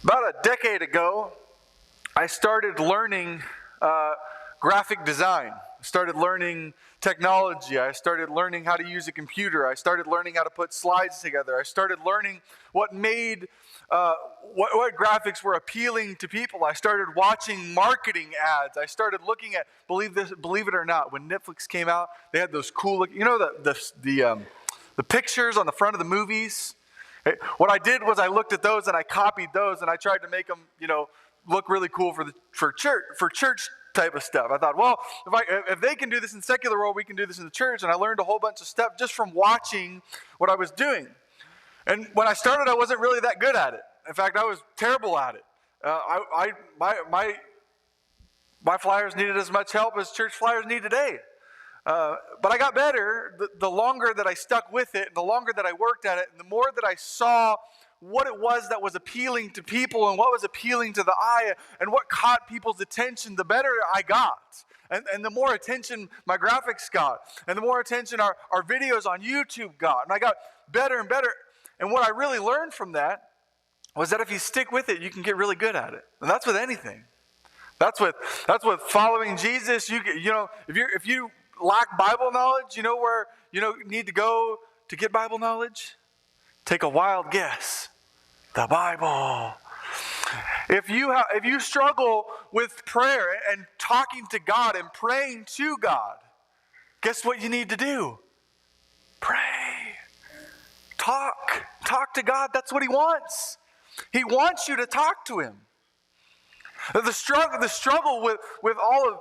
About a decade ago, I started learning graphic design. I started learning technology. I started learning how to use a computer. I started learning how to put slides together. I started learning what made what graphics were appealing to people. I started watching marketing ads. I started looking at believe it or not, when Netflix came out, they had those cool the pictures on the front of the movies. What I did was I looked at those and I copied those and I tried to make them, look really cool for church type of stuff. I thought, well, if they can do this in secular world, we can do this in the church. And I learned a whole bunch of stuff just from watching what I was doing. And when I started, I wasn't really that good at it. In fact, I was terrible at it. My flyers needed as much help as church flyers need today. But I got better the longer that I stuck with it, and the longer that I worked at it, and the more that I saw what it was that was appealing to people and what was appealing to the eye and what caught people's attention, the better I got. And the more attention my graphics got, and the more attention our videos on YouTube got. And I got better and better. And what I really learned from that was that if you stick with it, you can get really good at it. And that's with anything. That's with following Jesus. If you lack Bible knowledge, you know where you need to go to get Bible knowledge? Take a wild guess. The Bible. If you struggle with prayer and talking to God and praying to God, guess what you need to do? Pray. Talk to God. That's what He wants. He wants you to talk to Him. The struggle with all of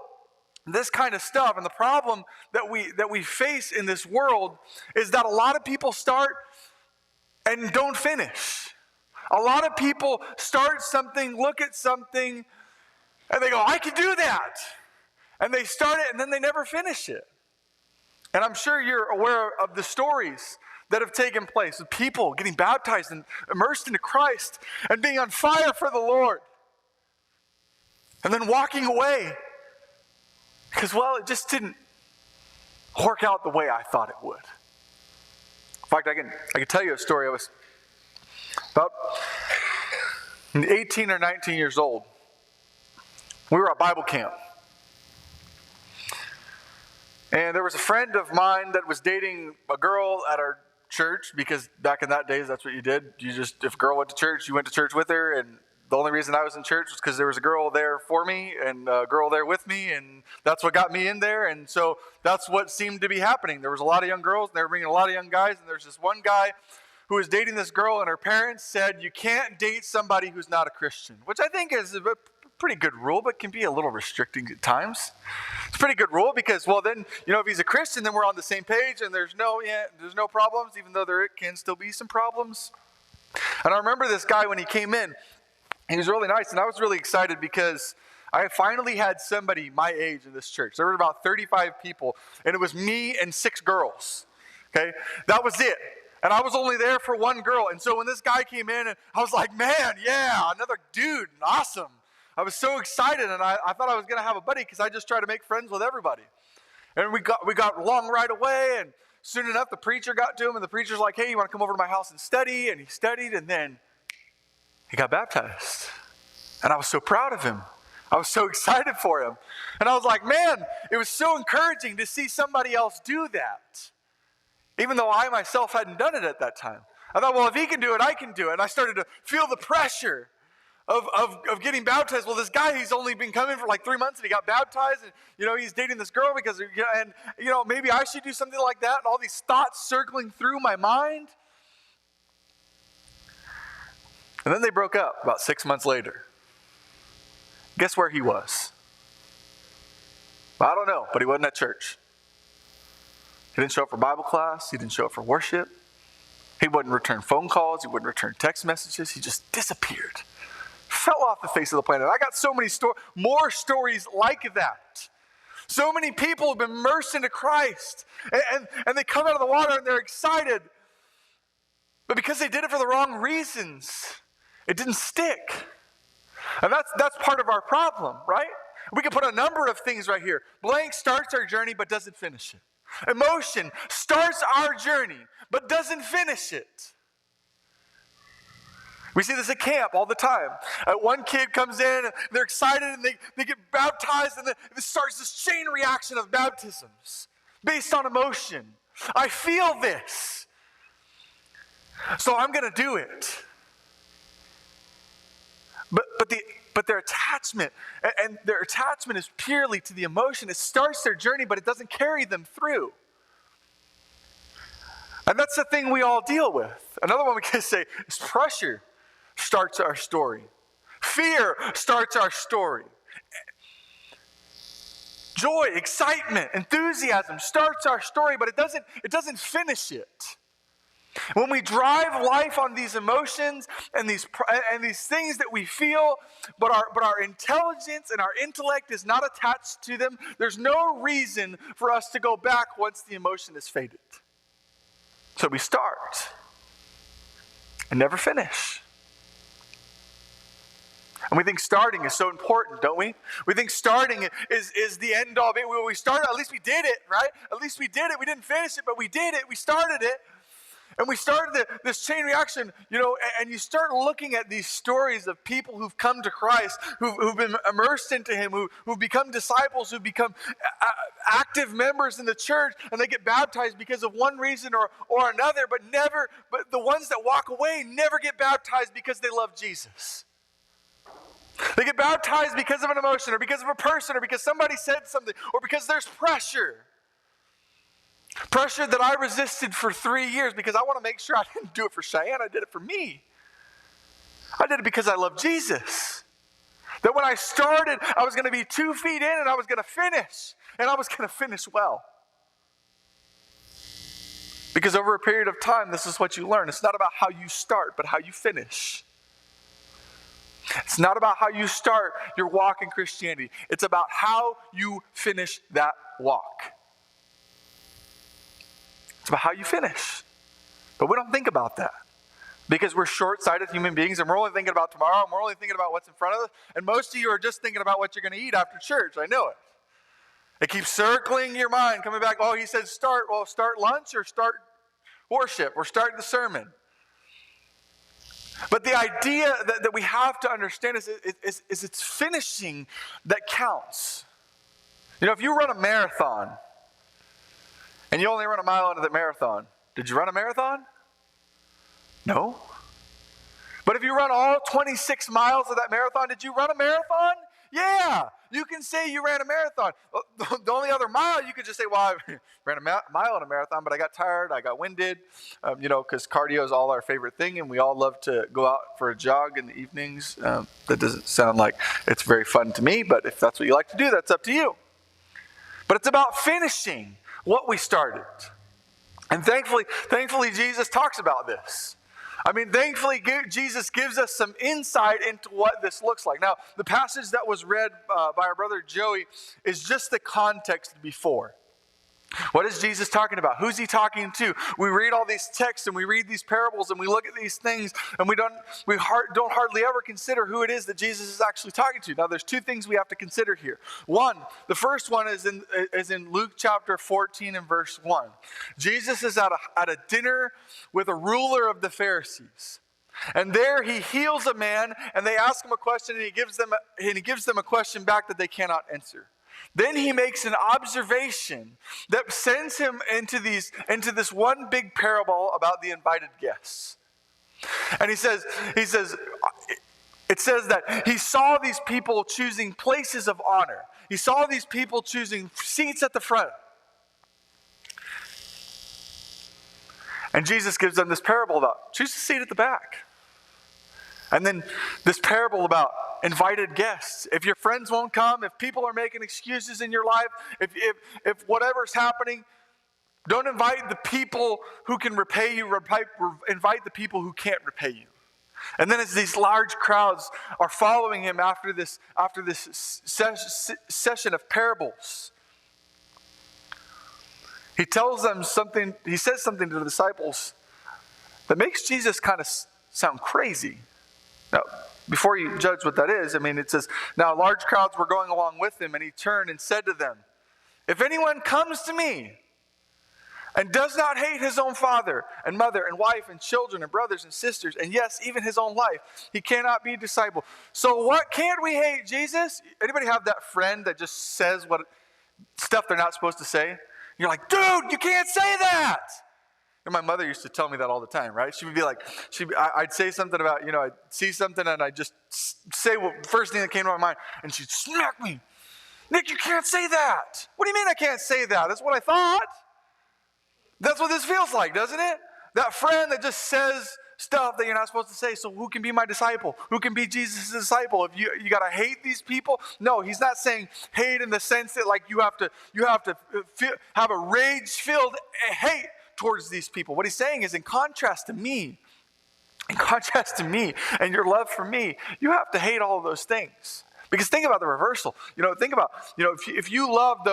this kind of stuff, and the problem that we face in this world is that a lot of people start and don't finish. A lot of people start something, look at something, and they go, I can do that. And they start it, and then they never finish it. And I'm sure you're aware of the stories that have taken place with people getting baptized and immersed into Christ and being on fire for the Lord. And then walking away because, it just didn't work out the way I thought it would. In fact, I can tell you a story. I was about 18 or 19 years old. We were at Bible camp. And there was a friend of mine that was dating a girl at our church, because back in that days, that's what you did. If a girl went to church, you went to church with her. And the only reason I was in church was because there was a girl there for me and a girl there with me, and that's what got me in there. And so that's what seemed to be happening. There was a lot of young girls, and they were bringing a lot of young guys, and there's this one guy who was dating this girl, and her parents said, you can't date somebody who's not a Christian, which I think is a pretty good rule, but can be a little restricting at times. It's a pretty good rule because, then, if he's a Christian, then we're on the same page, and there's no problems, even though there can still be some problems. And I remember this guy when he came in. He was really nice, and I was really excited because I finally had somebody my age in this church. There were about 35 people, and it was me and 6 girls, okay? That was it, and I was only there for one girl. And so when this guy came in, and I was like, man, yeah, another dude, awesome. I was so excited, and I thought I was going to have a buddy because I just try to make friends with everybody. And we got along right away, and soon enough, the preacher got to him, and the preacher's like, hey, you want to come over to my house and study? And he studied, and then he got baptized. And I was so proud of him. I was so excited for him. And I was like, man, it was so encouraging to see somebody else do that, even though I myself hadn't done it at that time. I thought, well, if he can do it, I can do it. And I started to feel the pressure of getting baptized. Well, this guy, he's only been coming for like 3 months, and he got baptized, and he's dating this girl because, maybe I should do something like that. And all these thoughts circling through my mind. And then they broke up about 6 months later. Guess where he was? I don't know, but he wasn't at church. He didn't show up for Bible class. He didn't show up for worship. He wouldn't return phone calls. He wouldn't return text messages. He just disappeared. Fell off the face of the planet. I got so many more stories like that. So many people have been immersed into Christ. And they come out of the water and they're excited. But because they did it for the wrong reasons, it didn't stick. And that's part of our problem, right? We can put a number of things right here. Blank starts our journey but doesn't finish it. Emotion starts our journey but doesn't finish it. We see this at camp all the time. One kid comes in, and they're excited, and they get baptized, and then it starts this chain reaction of baptisms based on emotion. I feel this, so I'm going to do it. But their attachment, and their attachment is purely to the emotion. It starts their journey, but it doesn't carry them through. And that's the thing we all deal with. Another one we can say is pressure starts our story. Fear starts our story. Joy, excitement, enthusiasm starts our story, but it doesn't finish it. When we drive life on these emotions and these things that we feel, but our intelligence and our intellect is not attached to them, there's no reason for us to go back once the emotion has faded. So we start and never finish. And we think starting is so important, don't we? We think starting is the end all. When we started, at least we did it, right? At least we did it. We didn't finish it, but we did it. We started it. And we started this chain reaction, and you start looking at these stories of people who've come to Christ, who've been immersed into Him, who've become disciples, who've become active members in the church, and they get baptized because of one reason or another, but the ones that walk away never get baptized because they love Jesus. They get baptized because of an emotion, or because of a person, or because somebody said something, or because there's pressure. Pressure that I resisted for 3 years because I want to make sure I didn't do it for Cheyenne. I did it for me. I did it because I love Jesus. That when I started, I was going to be 2 feet in and I was going to finish. And I was going to finish well. Because over a period of time, this is what you learn. It's not about how you start, but how you finish. It's not about how you start your walk in Christianity. It's about how you finish that walk. It's about how you finish. But we don't think about that because we're short-sighted human beings and we're only thinking about tomorrow and we're only thinking about what's in front of us. And most of you are just thinking about what you're going to eat after church. I know it. It keeps circling your mind, coming back. Oh, he said start. Well, start lunch or start worship or start the sermon. But the idea that we have to understand is it's finishing that counts. If you run a marathon, and you only run a mile into the marathon. Did you run a marathon? No. But if you run all 26 miles of that marathon, did you run a marathon? Yeah. You can say you ran a marathon. The only other mile, you could just say, well, I ran a mile in a marathon, but I got tired, I got winded, because cardio is all our favorite thing, and we all love to go out for a jog in the evenings. That doesn't sound like it's very fun to me, but if that's what you like to do, that's up to you. But it's about finishing what we started. And thankfully, Jesus talks about this. Thankfully, Jesus gives us some insight into what this looks like. Now, the passage that was read by our brother Joey is just the context before. What is Jesus talking about? Who's he talking to? We read all these texts and we read these parables and we look at these things and we don't hardly ever consider who it is that Jesus is actually talking to. Now, there's 2 things we have to consider here. The first one is in Luke chapter 14 and verse 1. Jesus is at a dinner with a ruler of the Pharisees. And there he heals a man and they ask him a question and he gives them a question back that they cannot answer. Then he makes an observation that sends him into this one big parable about the invited guests. And it says that he saw these people choosing places of honor. He saw these people choosing seats at the front. And Jesus gives them this parable about choose a seat at the back. And then this parable about invited guests. If your friends won't come, if people are making excuses in your life, if whatever's happening, don't invite the people who can repay you, invite the people who can't repay you. And then as these large crowds are following him after this session of parables, he says something to the disciples that makes Jesus kind of sound crazy. Now, before you judge what that is, it says, now large crowds were going along with him, and he turned and said to them, if anyone comes to me and does not hate his own father and mother and wife and children and brothers and sisters, and yes, even his own life, he cannot be a disciple. So what can we hate, Jesus? Anybody have that friend that just says what stuff they're not supposed to say? You're like, dude, you can't say that. And my mother used to tell me that all the time, right? She would be like, I'd say something about, I'd see something and I'd just say what first thing that came to my mind, and she'd smack me. Nick, you can't say that. What do you mean I can't say that? That's what I thought. That's what this feels like, doesn't it? That friend that just says stuff that you're not supposed to say. So who can be my disciple? Who can be Jesus' disciple? If you got to hate these people? No, he's not saying hate in the sense that like you have to have a rage-filled hate towards these people. What he's saying is in contrast to me and your love for me, you have to hate all of those things. Because think about the reversal. Think about, if you love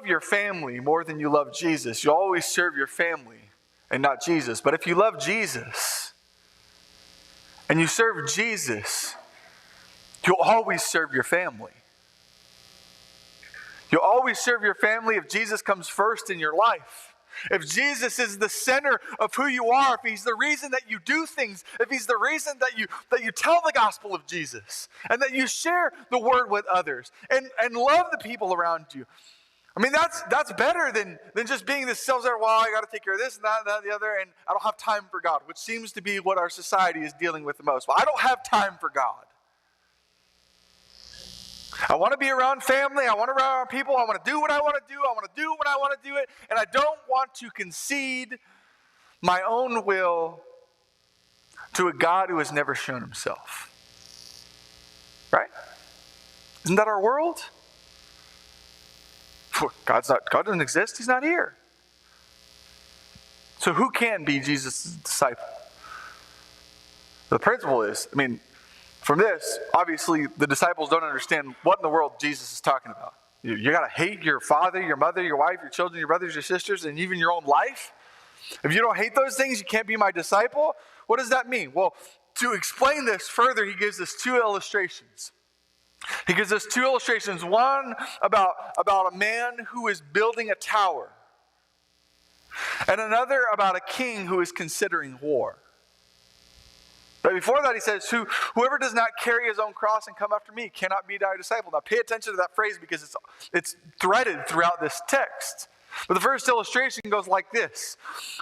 your family more than you love Jesus, you always serve your family and not Jesus. But if you love Jesus and you serve Jesus, you'll always serve your family. You'll always serve your family if Jesus comes first in your life. If Jesus is the center of who you are, if he's the reason that you do things, if he's the reason that you tell the gospel of Jesus and that you share the word with others and love the people around you. I mean, that's better than just being this self-centered, well, I got to take care of this and that and the other, and I don't have time for God, which seems to be what our society is dealing with the most. Well, I don't have time for God. I want to be around family. I want to be around people. I want to do what I want to do. I want to do when I want to do it. And I don't want to concede my own will to a God who has never shown himself. Right? Isn't that our world? God doesn't exist. He's not here. So who can be Jesus' disciple? The principle is, from this, obviously, the disciples don't understand what in the world Jesus is talking about. You got to hate your father, your mother, your wife, your children, your brothers, your sisters, and even your own life. If you don't hate those things, you can't be my disciple. What does that mean? Well, to explain this further, he gives us two illustrations. He gives us two illustrations. One about a man who is building a tower, and another about a king who is considering war. But before that, he says, whoever does not carry his own cross and come after me cannot be my disciple. Now pay attention to that phrase because it's threaded throughout this text. But the first illustration goes like this.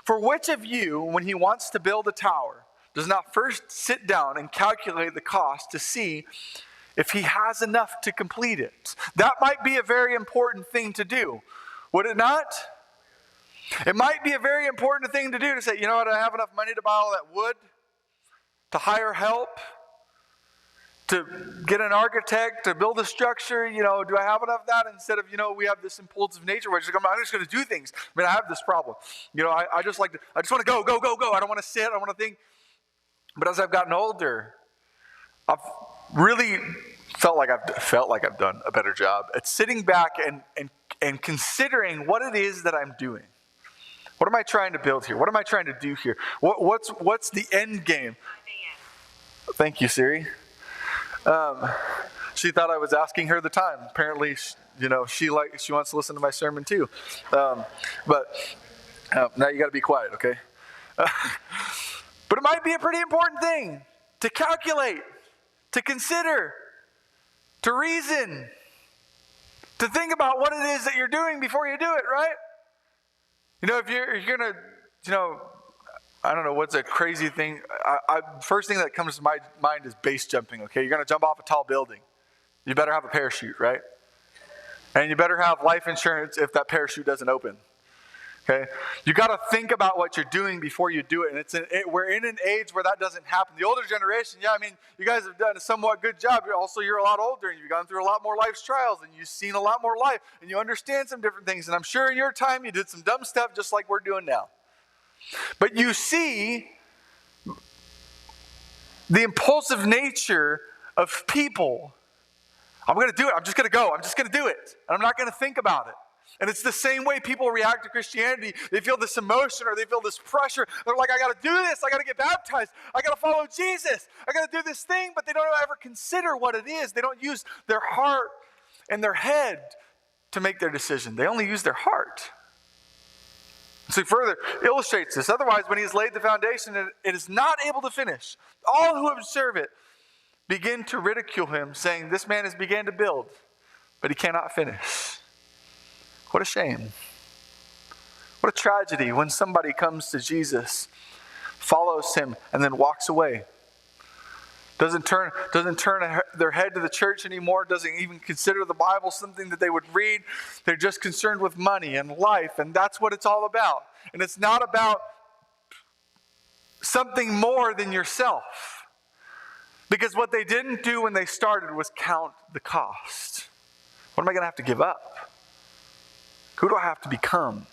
For which of you, when he wants to build a tower, does not first sit down and calculate the cost to see if he has enough to complete it? That might be a very important thing to do. Would it not? It might be a very important thing to do to say, you know what, I have enough money to buy all that wood, to hire help, to get an architect, to build a structure. Do I have enough of that? Instead of, we have this impulsive nature where I'm just going to do things. I have this problem. I just want to go. I don't want to sit. I want to think. But as I've gotten older, I've really felt like I've done a better job at sitting back and considering what it is that I'm doing. What am I trying to build here? What am I trying to do here? What's the end game? Thank you, Siri. She thought I was asking her the time. Apparently, she wants to listen to my sermon too. But now you got to be quiet, okay? But it might be a pretty important thing to calculate, to consider, to reason, to think about what it is that you're doing before you do it, right? If you're going to, I don't know, what's a crazy thing? First thing that comes to my mind is base jumping, okay? You're going to jump off a tall building. You better have a parachute, right? And you better have life insurance if that parachute doesn't open, okay? You got to think about what you're doing before you do it. And we're in an age where that doesn't happen. The older generation, you guys have done a somewhat good job. You're a lot older, and you've gone through a lot more life's trials, and you've seen a lot more life, and you understand some different things. And I'm sure in your time you did some dumb stuff just like we're doing now. But you see the impulsive nature of people. I'm going to do it. I'm just going to go. I'm just going to do it. And I'm not going to think about it. And it's the same way people react to Christianity. They feel this emotion or they feel this pressure. They're like, I got to do this. I got to get baptized. I got to follow Jesus. I got to do this thing. But they don't ever consider what it is. They don't use their heart and their head to make their decision. They only use their heart. So he further illustrates this. Otherwise, when he has laid the foundation and it is not able to finish, all who observe it begin to ridicule him, saying, this man has began to build, but he cannot finish. What a shame. What a tragedy when somebody comes to Jesus, follows him, and then walks away. Doesn't turn their head to the church anymore, doesn't even consider the Bible something that they would read. They're just concerned with money and life, and that's what it's all about. And it's not about something more than yourself. Because what they didn't do when they started was count the cost. What am I going to have to give up? Who do I have to become?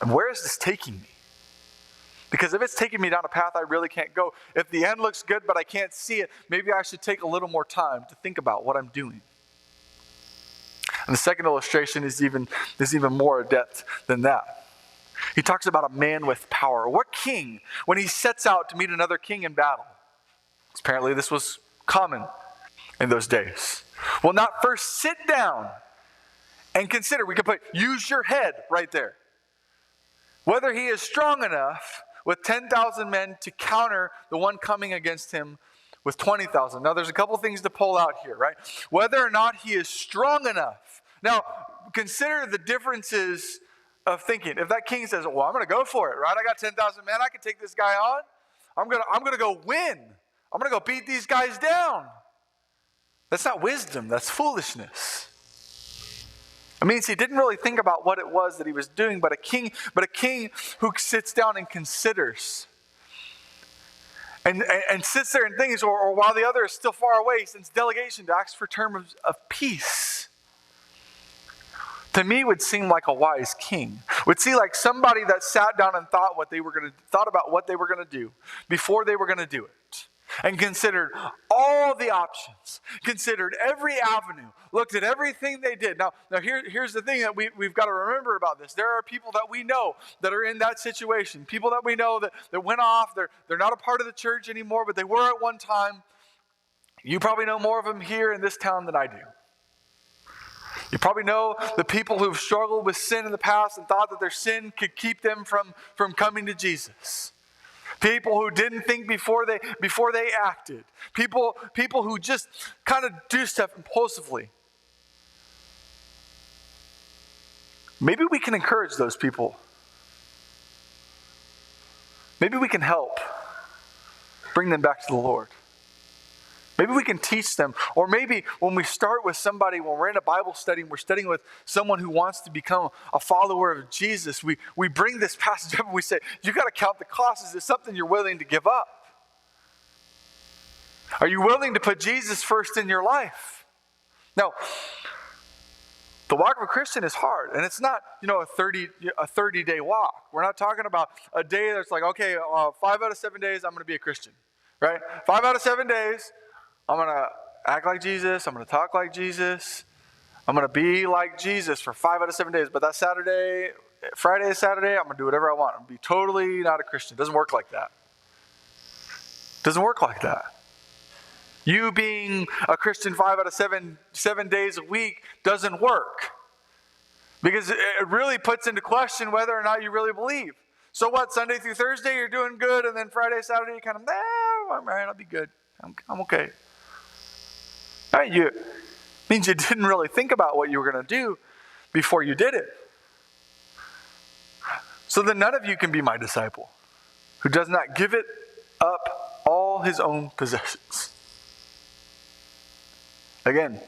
And where is this taking me? Because if it's taking me down a path I really can't go, if the end looks good but I can't see it, maybe I should take a little more time to think about what I'm doing. And the second illustration is even more in-depth than that. He talks about a man with power. What king, when he sets out to meet another king in battle? Apparently this was common in those days. Will not first sit down and consider, we could use your head right there, whether he is strong enough with 10,000 men to counter the one coming against him with 20,000. Now, there's a couple things to pull out here, right? Whether or not he is strong enough. Now, consider the differences of thinking. If that king says, well, I'm going to go for it, right? I got 10,000 men. I can take this guy on. I'm going to go win. I'm going to go beat these guys down. That's not wisdom. That's foolishness. It means he didn't really think about what it was that he was doing, but a king who sits down and considers. And sits there and thinks, or while the other is still far away, sends delegation to ask for terms of peace. To me, would seem like a wise king. Would seem like somebody that sat down and thought about what they were going to do before they were going to do it. And considered all the options, considered every avenue, looked at everything they did. Now here's the thing that we've got to remember about this. There are people that we know that are in that situation. People that we know that went off. They're not a part of the church anymore, but they were at one time. You probably know more of them here in this town than I do. You probably know the people who've struggled with sin in the past and thought that their sin could keep them from coming to Jesus. People who didn't think before they acted. People who just kind of do stuff impulsively. Maybe we can encourage those people. Maybe we can help bring them back to the Lord. Maybe we can teach them. Or maybe when we start with somebody, when we're in a Bible study and we're studying with someone who wants to become a follower of Jesus, we bring this passage up and we say, you got to count the cost. Is it something you're willing to give up? Are you willing to put Jesus first in your life? Now, the walk of a Christian is hard, and it's not, a 30-day walk. We're not talking about a day that's like, okay, 5 out of 7 days I'm going to be a Christian, right? 5 out of 7 days, I'm going to act like Jesus. I'm going to talk like Jesus. I'm going to be like Jesus for 5 out of 7 days. But that Friday, Saturday, I'm going to do whatever I want. I'm going to be totally not a Christian. It doesn't work like that. It doesn't work like that. You being a Christian 5 out of 7 days a week doesn't work. Because it really puts into question whether or not you really believe. So what, Sunday through Thursday, you're doing good, and then Friday, Saturday, you kind of, I'm all right, I'll be good. I'm okay. Right, means you didn't really think about what you were going to do before you did it. So then none of you can be my disciple who does not give it up all his own possessions. Again,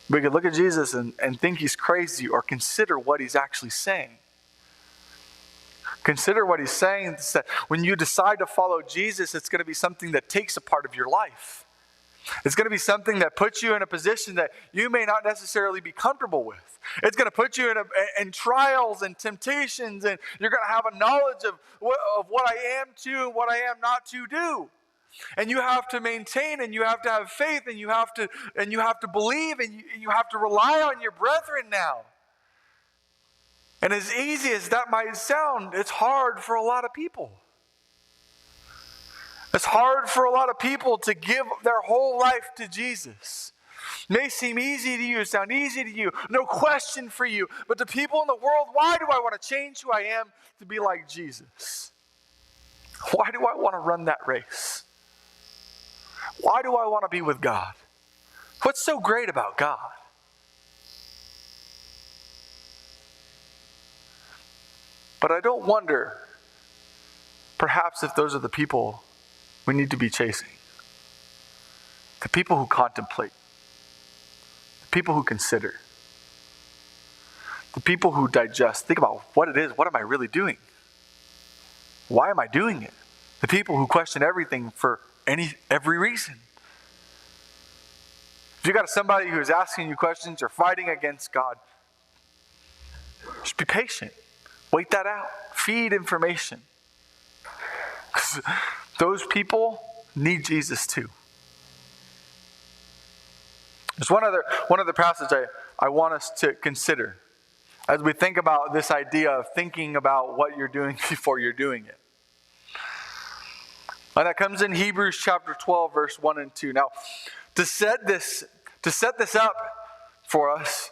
we could look at Jesus and think he's crazy, or consider what he's actually saying. Consider what he's saying. Is that when you decide to follow Jesus, it's going to be something that takes a part of your life. It's going to be something that puts you in a position that you may not necessarily be comfortable with. It's going to put you in trials and temptations, and you're going to have a knowledge of what I am to and what I am not to do. And you have to maintain, and you have to have faith, and you have to believe, and you have to rely on your brethren now. And as easy as that might sound, it's hard for a lot of people. It's hard for a lot of people to give their whole life to Jesus. may seem easy to you, sound easy to you, no question for you. But to people in the world, why do I want to change who I am to be like Jesus? Why do I want to run that race? Why do I want to be with God? What's so great about God? But I don't wonder, perhaps, if those are the people we need to be chasing. The people who contemplate. The people who consider. The people who digest. Think about what it is. What am I really doing? Why am I doing it? The people who question everything for every reason. If you got somebody who is asking you questions or fighting against God, just be patient. Wait that out. Feed information. Because those people need Jesus too. There's one other passage I want us to consider as we think about this idea of thinking about what you're doing before you're doing it. And that comes in Hebrews chapter 12, verse 1 and 2. Now, to set this up for us,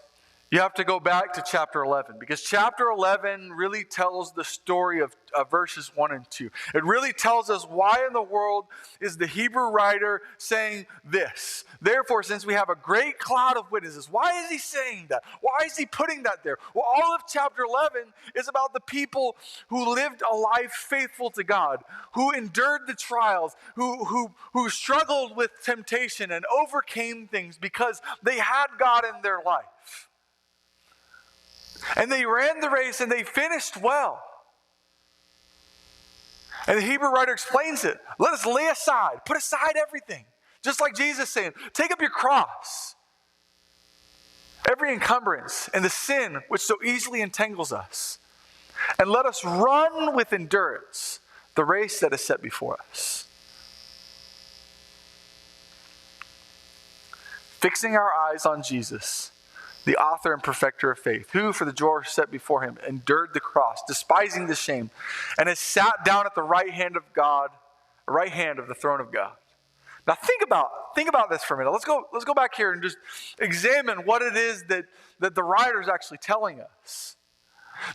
you have to go back to chapter 11, because chapter 11 really tells the story of verses 1 and 2. It really tells us why in the world is the Hebrew writer saying this. Therefore, since we have a great cloud of witnesses, why is he saying that? Why is he putting that there? Well, all of chapter 11 is about the people who lived a life faithful to God, who endured the trials, who struggled with temptation and overcame things because they had God in their life. And they ran the race and they finished well. And the Hebrew writer explains it. Let us lay aside, put aside everything. Just like Jesus saying, take up your cross. Every encumbrance and the sin which so easily entangles us. And let us run with endurance the race that is set before us. Fixing our eyes on Jesus, the author and perfecter of faith, who for the joy set before him endured the cross, despising the shame, and has sat down at the right hand of God, right hand of the throne of God. Now think about this for a minute. Let's go back here and just examine what it is that the writer is actually telling us.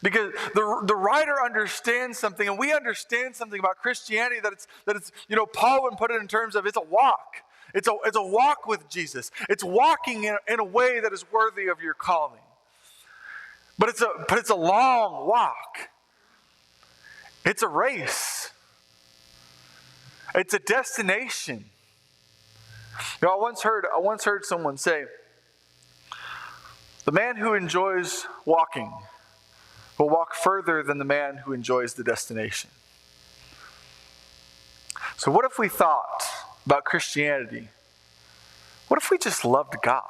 Because the writer understands something, and we understand something about Christianity that it's Paul would put it in terms of it's a walk. It's a walk with Jesus. It's walking in a way that is worthy of your calling. But it's a long walk. It's a race. It's a destination. I once heard someone say, the man who enjoys walking will walk further than the man who enjoys the destination. So what if we thought about Christianity? What if we just loved God?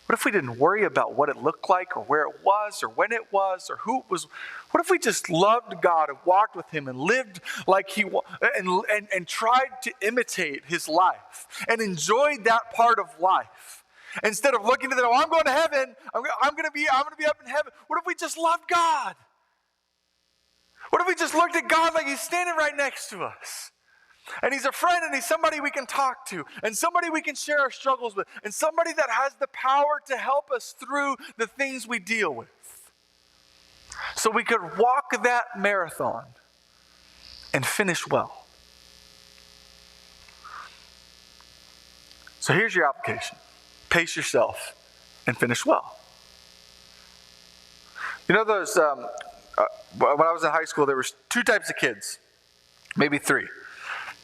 What if we didn't worry about what it looked like or where it was or when it was or who it was? What if we just loved God and walked with him and lived like he was and tried to imitate his life and enjoyed that part of life? Instead of looking to the, I'm going to heaven, I'm going to be up in heaven. What if we just loved God? What if we just looked at God like he's standing right next to us? And he's a friend, and he's somebody we can talk to, and somebody we can share our struggles with, and somebody that has the power to help us through the things we deal with. So we could walk that marathon and finish well. So here's your application. Pace yourself and finish well. You know those, when I was in high school, there was two types of kids, maybe three.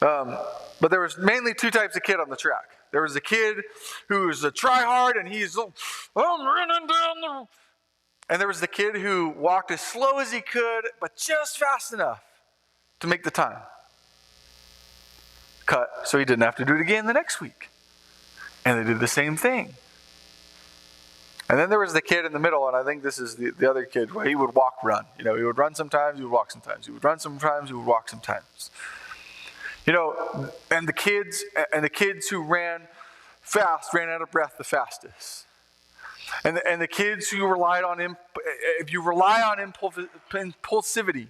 But there was mainly two types of kid on the track. There was a kid who was a try-hard, and he's, I'm running down the... And there was the kid who walked as slow as he could, but just fast enough to make the time. Cut, so he didn't have to do it again the next week. And they did the same thing. And then there was the kid in the middle, and I think this is the other kid, where he would walk-run. He would run sometimes, he would walk sometimes. He would run sometimes, he would walk sometimes. And the kids who ran fast ran out of breath the fastest. And the kids who relied on if you rely on impulsivity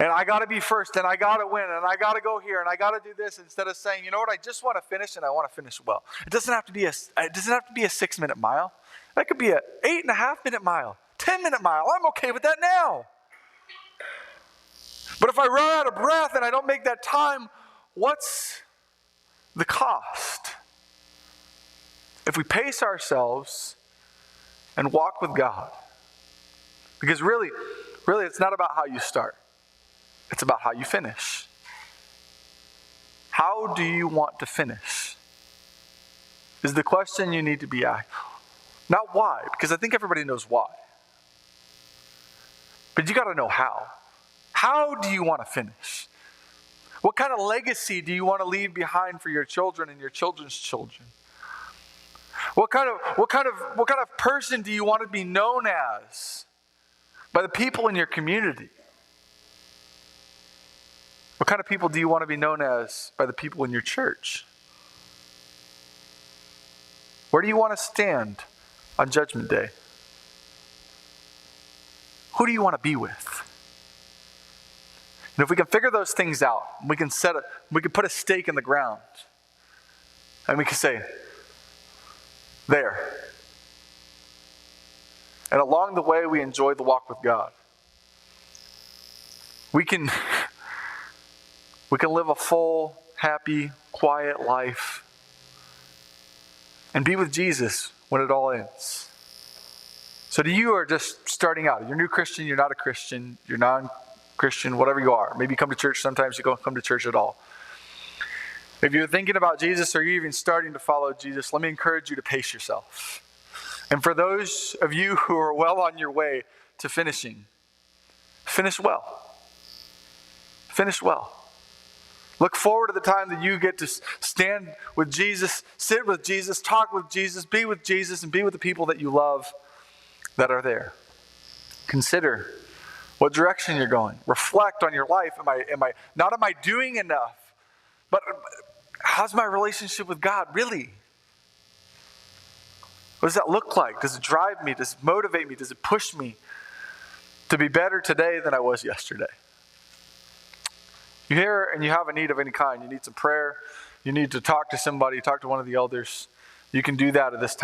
and I got to be first, and I got to win, and I got to go here, and I got to do this, instead of saying, you know what, I just want to finish, and I want to finish well. It doesn't have to be a 6-minute mile. That could be a 8.5-minute mile, 10-minute mile. I'm okay with that now. But if I run out of breath and I don't make that time, what's the cost? If we pace ourselves and walk with God. Because really, it's not about how you start. It's about how you finish. How do you want to finish? Is the question you need to be asked. Not why, because I think everybody knows why. But you got to know how. How do you want to finish? What kind of legacy do you want to leave behind for your children and your children's children? What kind of person do you want to be known as by the people in your community? What kind of people do you want to be known as by the people in your church? Where do you want to stand on Judgment Day? Who do you want to be with? And if we can figure those things out, we can put a stake in the ground. And we can say, there. And along the way, we enjoy the walk with God. We can live a full, happy, quiet life and be with Jesus when it all ends. So to you are just starting out. You're a new Christian, you're not a Christian, you're non-Christian, whatever you are. Maybe you come to church, sometimes you don't come to church at all. If you're thinking about Jesus or you're even starting to follow Jesus, let me encourage you to pace yourself. And for those of you who are well on your way to finishing, finish well. Finish well. Look forward to the time that you get to stand with Jesus, sit with Jesus, talk with Jesus, and be with the people that you love that are there. Consider what direction you're going. Reflect on your life. Am I doing enough? But how's my relationship with God really? What does that look like? Does it drive me? Does it motivate me? Does it push me to be better today than I was yesterday? You hear and you have a need of any kind. You need some prayer. You need to talk to somebody, talk to one of the elders. You can do that at this time.